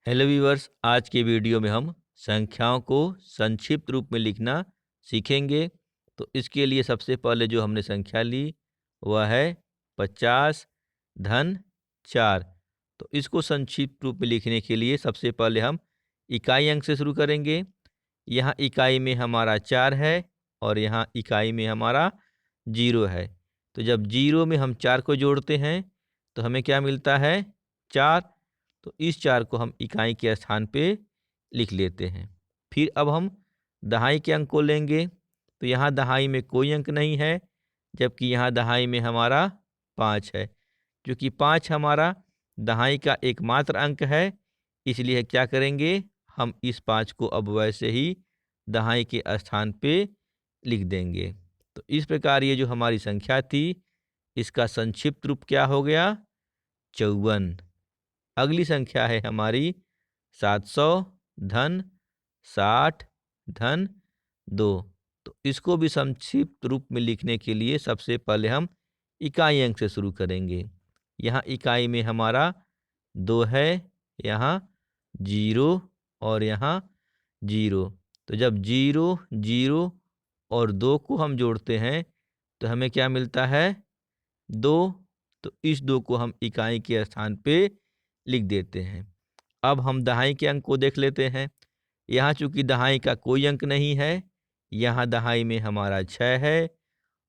Hello viewers, आज के video में हम संख्याओं को संक्षिप्त रूप में लिखना सीखेंगे। तो इसके लिए सबसे पहले जो हमने संख्या ली वह है 50 धन 4। तो इसको संक्षिप्त रूप में लिखने के लिए सबसे पहले हम इकाई अंक से शुरू करेंगे। यहाँ इकाई में हमारा 4 है और यहाँ इकाई में हमारा 0 है। तो जब 0 में हम 4 को जोड़ते हैं तो हमें क्या मिलता है? 4। तो इस 4 को हम इकाई के स्थान पे लिख लेते हैं। फिर अब हम दहाई के अंक को लेंगे। तो यहाँ दहाई में कोई अंक नहीं है, जबकि यहाँ दहाई में हमारा 5 है। क्योंकि 5 हमारा दहाई का एकमात्र अंक है, इसलिए क्या करेंगे, हम इस 5 को अब वैसे ही दहाई के स्थान पे लिख देंगे। तो इस प्रकार ये जो हमारी संख्या थी, इसका संक्षिप्त रूप क्या हो गया? 54। अगली संख्या है हमारी 700 धन 60 धन 2। तो इसको भी संक्षिप्त रूप में लिखने के लिए सबसे पहले हम इकाई अंक से शुरू करेंगे। यहाँ इकाई में हमारा 2 है, यहाँ 0 और यहाँ 0। तो जब 0 0 और 2 को हम जोड़ते हैं तो हमें क्या मिलता है? 2। तो इस 2 को हम इकाई के स्थान पे लिख देते हैं। अब हम दहाई के अंक को देख लेते हैं। यहाँ चूंकि दहाई का कोई अंक नहीं है, यहाँ दहाई में हमारा 6 है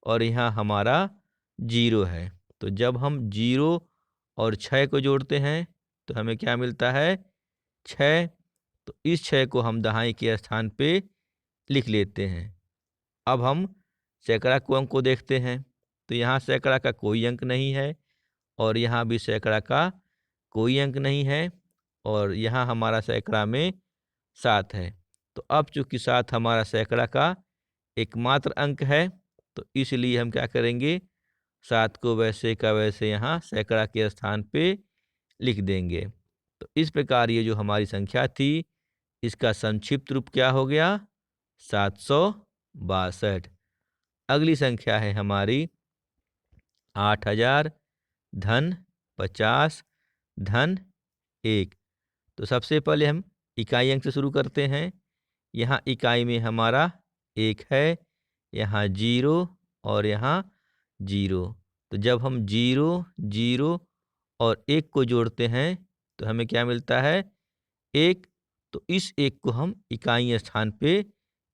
और यहाँ हमारा 0 है। तो जब हम 0 और 6 को जोड़ते हैं तो हमें क्या मिलता है? 6। तो इस 6 को हम दहाई के स्थान पे लिख लेते हैं। अब हम सैकड़ा को अंक को देखते हैं। तो यहाँ सैकड़ा का कोई अंक नहीं है और यहाँ भी सैकड़ा का कोई अंक नहीं है और यहाँ हमारा सैकड़ा में 7 है। तो अब चूंकि 7 हमारा सैकड़ा का एकमात्र अंक है, तो इसलिए हम क्या करेंगे, 7 को वैसे का वैसे यहाँ सैकड़ा के स्थान पे लिख देंगे। तो इस प्रकार ये जो हमारी संख्या थी, इसका संक्षिप्त रूप क्या हो गया? 762। अगली संख्या है हमारी 8000 धन 50 धन 1। तो सबसे पहले हम इकाई अंक से शुरू करते हैं। यहाँ इकाई में हमारा 1 है, यहाँ 0 और यहाँ 0। तो जब हम 0 0 और 1 को जोड़ते हैं तो हमें क्या मिलता है? 1। तो इस 1 को हम इकाई स्थान पे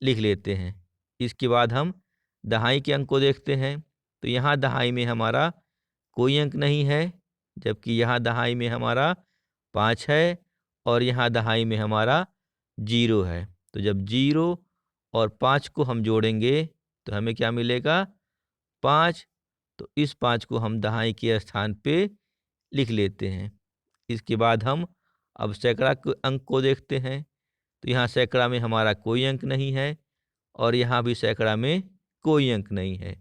लिख लेते हैं। इसके बाद हम दहाई के अंक को देखते हैं। तो यहाँ दहाई में हमारा कोई अंक नहीं है, जबकि यहाँ दहाई में हमारा 5 है और यहाँ दहाई में हमारा 0 है। तो जब 0 और 5 को हम जोड़ेंगे तो हमें क्या मिलेगा? 5। तो इस 5 को हम दहाई के स्थान पे लिख लेते हैं। इसके बाद हम अब सैकड़ा के अंक को देखते हैं। तो यहाँ सैकड़ा में हमारा कोई अंक नहीं है और यहाँ भी सैकड़ा में कोई अंक नहीं है,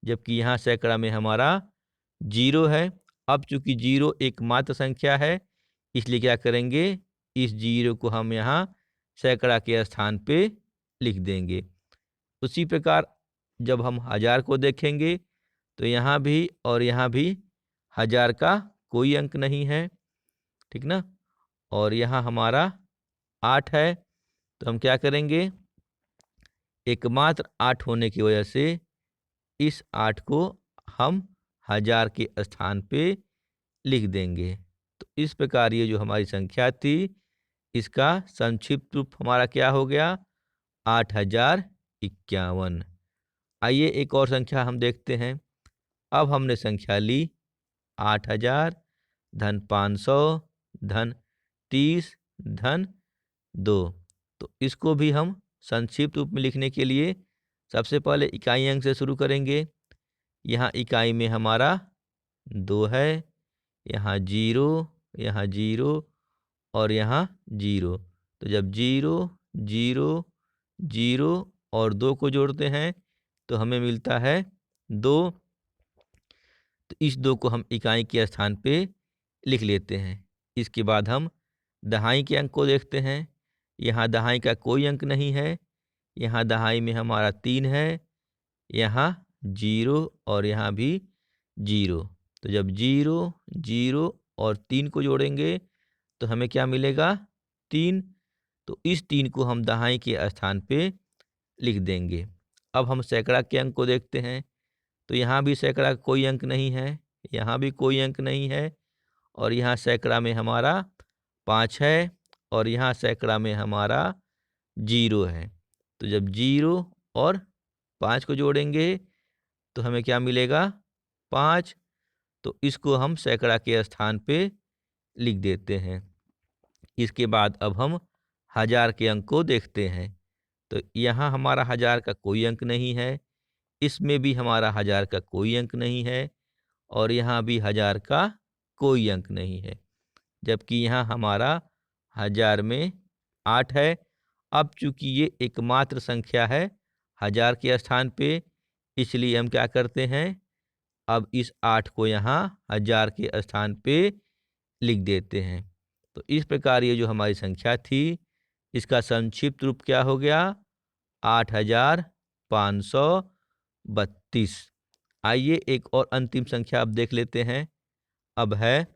जबकि यहाँ सैकड़ा में हमारा 0 है। अब चूंकि 0 एकमात्र संख्या है, इसलिए क्या करेंगे, इस 0 को हम यहाँ सैकड़ा के स्थान पे लिख देंगे। उसी प्रकार जब हम 1000 को देखेंगे तो यहाँ भी और यहाँ भी 1000 का कोई अंक नहीं है, ठीक ना। और यहाँ हमारा 8 है। तो हम क्या करेंगे, एकमात्र 8 होने की वजह से इस 8 को हम 1000 के स्थान पे लिख देंगे। तो इस प्रकार ये जो हमारी संख्या थी, इसका संक्षिप्त रूप हमारा क्या हो गया? 8051। आइए एक और संख्या हम देखते हैं। अब हमने संख्या ली 8000 धन 500 धन 30 धन 2। तो इसको भी हम संक्षिप्त रूप में लिखने के लिए सबसे पहले इकाई अंक से शुरू करेंगे। यहाँ इकाई में हमारा 2 है, यहाँ 0 यहाँ 0 और यहाँ 0। तो जब 0 0 0 और 2 को जोड़ते हैं तो हमें मिलता है 2। तो इस 2 को हम इकाई के स्थान पे लिख लेते हैं। इसके बाद हम दहाई के अंक को देखते हैं। यहाँ दहाई का कोई अंक नहीं है, यहाँ दहाई में हमारा 3 है, यहाँ 0 और यहाँ भी 0। तो जब 0 0 और 3 को जोड़ेंगे तो हमें क्या मिलेगा? 3, तो इस 3 को हम दहाई के स्थान पे लिख देंगे। अब हम सैकड़ा के अंक को देखते हैं, तो यहाँ भी सैकड़ा का कोई अंक नहीं है, यहाँ भी कोई अंक नहीं है, और यहाँ सैकड़ा में हमारा 5 है, और यहाँ सैकड़ा में हमारा 0 है। तो जब 0 और 5 को जोड़ेंगे तो हमें क्या मिलेगा? 5। तो इसको हम सैकड़ा के स्थान पे लिख देते हैं। इसके बाद अब हम हज़ार के अंक को देखते हैं। तो यहाँ हमारा हज़ार का कोई अंक नहीं है, इसमें भी हमारा हज़ार का कोई अंक नहीं है, और यहाँ भी हज़ार का कोई अंक नहीं है। जबकि यहाँ हमारा हज़ार में 8 है। अब चूँकि ये एकमात्र संख्या है हज़ार के स्थान पे, इसलिए हम क्या करते हैं, अब इस 8 को यहाँ हज़ार के स्थान पे लिख देते हैं। तो इस प्रकार ये जो हमारी संख्या थी, इसका संक्षिप्त रूप क्या हो गया? 8532। आइए एक और अंतिम संख्या अब देख लेते हैं। अब है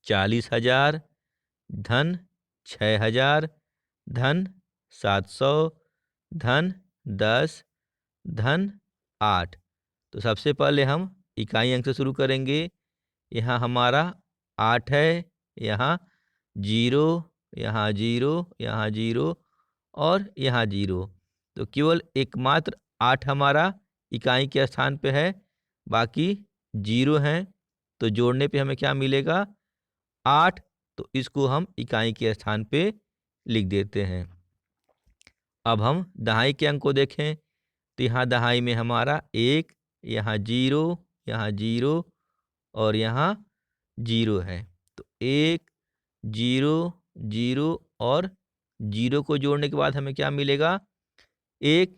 40,000 धन 6,000 धन 700 धन 10 धन 8। तो सबसे पहले हम इकाई अंक से शुरू करेंगे। यहाँ हमारा 8 है, यहाँ 0, यहाँ 0, यहाँ 0 और यहाँ 0। तो केवल एकमात्र 8 हमारा इकाई के स्थान पे है, बाकी 0 हैं। तो जोड़ने पे हमें क्या मिलेगा? 8। तो इसको हम इकाई के स्थान पे लिख देते हैं। अब हम दहाई के अंक को देखें, तो यहाँ दहाई में हमारा 1, यहाँ 0, यहाँ 0 और यहाँ 0 है। तो 1, 0, 0 और 0 को जोड़ने के बाद हमें क्या मिलेगा? 1।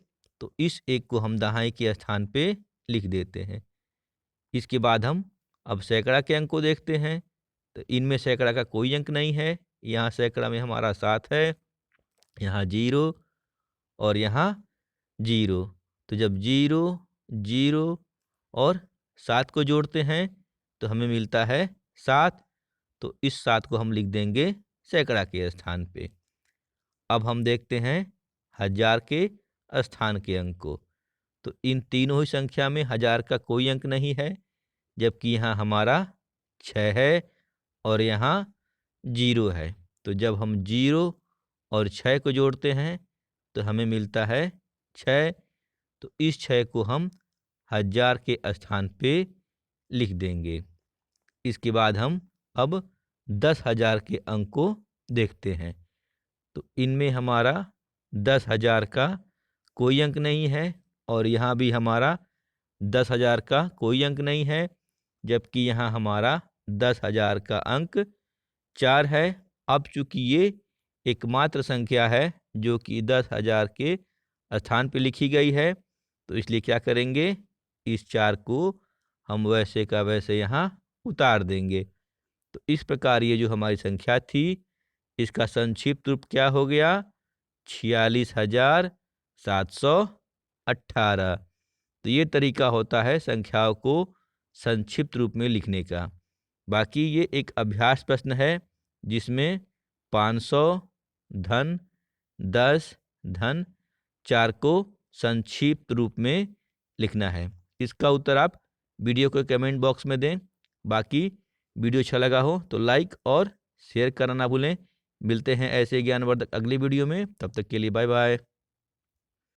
तो इस 1 को हम दहाई के स्थान पे लिख देते हैं। इसके बाद हम अब सैकड़ा के अंक को देखते हैं, तो इनमें सैकड़ा का कोई अंक नहीं है। यहाँ सैकड़ा में हमारा 7 है, यहाँ 0 और यहाँ 0। तो जब 0, 0 और 7 को जोड़ते हैं तो हमें मिलता है 7। तो इस 7 को हम लिख देंगे सैकड़ा के स्थान पे। अब हम देखते हैं हज़ार के स्थान के अंक को। तो इन तीनों ही संख्या में हज़ार का कोई अंक नहीं है, जबकि यहाँ हमारा 6 है और यहाँ 0 है। तो जब हम 0 और 6 को जोड़ते हैं तो हमें मिलता है 6। तो इस 6 को हम हज़ार के स्थान पे लिख देंगे। इसके बाद हम अब 10,000 के अंक को देखते हैं। तो इनमें हमारा 10,000 का कोई अंक नहीं है, और यहाँ भी हमारा 10,000 का कोई अंक नहीं है, जबकि यहाँ हमारा 10,000 का अंक 4 है। अब चूंकि ये एकमात्र संख्या है जो कि 10,000 के स्थान पे लिखी गई है, तो इसलिए क्या करेंगे, इस 4 को हम वैसे का वैसे यहाँ उतार देंगे। तो इस प्रकार ये जो हमारी संख्या थी, इसका संक्षिप्त रूप क्या हो गया? 46,718। तो ये तरीका होता है संख्याओं को संक्षिप्त रूप में लिखने का। बाकी ये एक अभ्यास प्रश्न है जिसमें 500 धन 10 धन 4 को संक्षिप्त रूप में लिखना है। इसका उत्तर आप वीडियो के कमेंट बॉक्स में दें। बाकी वीडियो अच्छा लगा हो तो लाइक और शेयर करना ना भूलें। मिलते हैं ऐसे ज्ञानवर्धक अगली वीडियो में, तब तक के लिए बाय बाय।